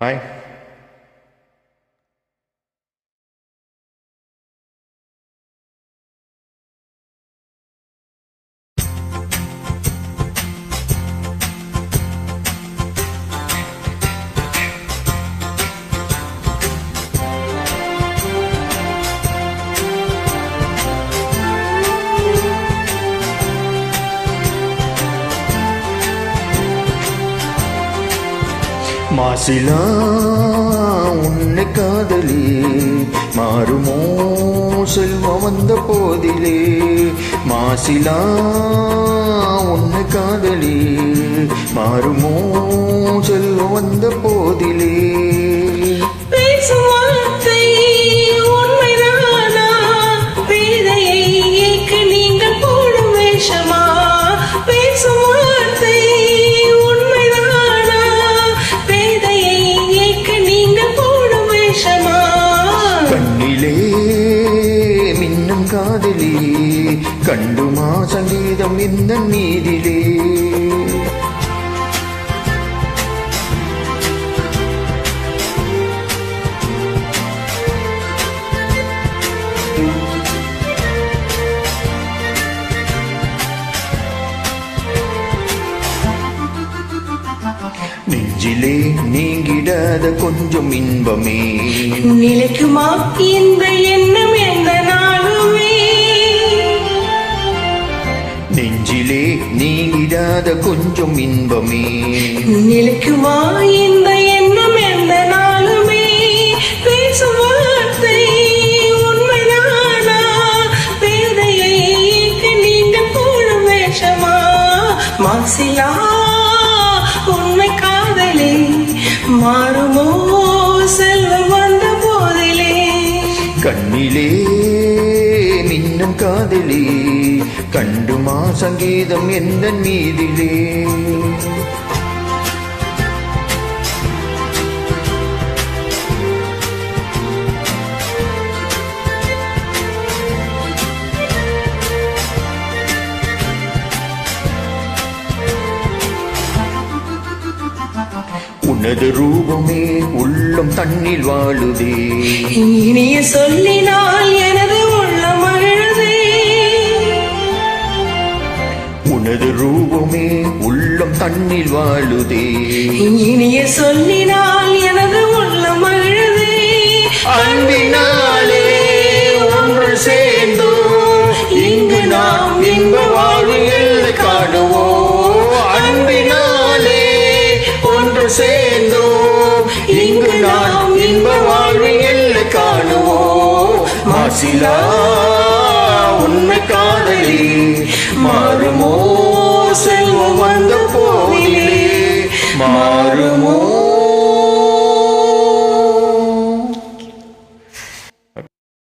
Hi. மாசிலா உன்னை காதலி மாறுமோ செல்வம் வந்த போதிலே. மாசிலா உன்னை காதலி மாறுமோ செல்வம் வந்த போதிலே. மின்னும் காதலி கண்டுமா சங்கீதம் இந்த நீதிலே. நெஞ்சிலே நீங்கிடாத கொஞ்சம் இன்பமே நிலைக்குமா இந்த எண்ணம் எந்த நாளுமே. நெஞ்சிலே நீங்கிடாத கொஞ்சம் இன்பமே நிலைக்குமா இந்த எண்ணம் எந்த நாளுமே. பேசும் வார்த்தை உண்மைதானா, பேதையை நீங்கள் போடும் வேஷமா. மாசிலா உண்மை காதலே மாறுமோ செல்வம் வந்த போதிலே. கண்ணிலே மின்னும் காதலி கண்டுமா சங்கீதம் எந்த மீதிலே. உனது ரூபமே உள்ளம் தண்ணில் வாழுதே. இனிய சொல்லினால் எனது உள்ளம் அழுதே. உனது ரூபமே உள்ளம் தண்ணில் வாழுதே. இனிய சொல்லினால் எனது உள்ளம் அழுதே. அன்பினாலே ஒன்று சேர்ந்தோ இங்கு நாம் இன்ப வாழ்வில் காணுவோம். அன்பினாலே ஒன்று சேர்ந்தோ இங்கு நாம் இன்ப வாழ்வில் காணுவோம். மாசிலா உன்னை காதலி மாறுமோ செல்வம் வந்த போதிலே. மாறுமோ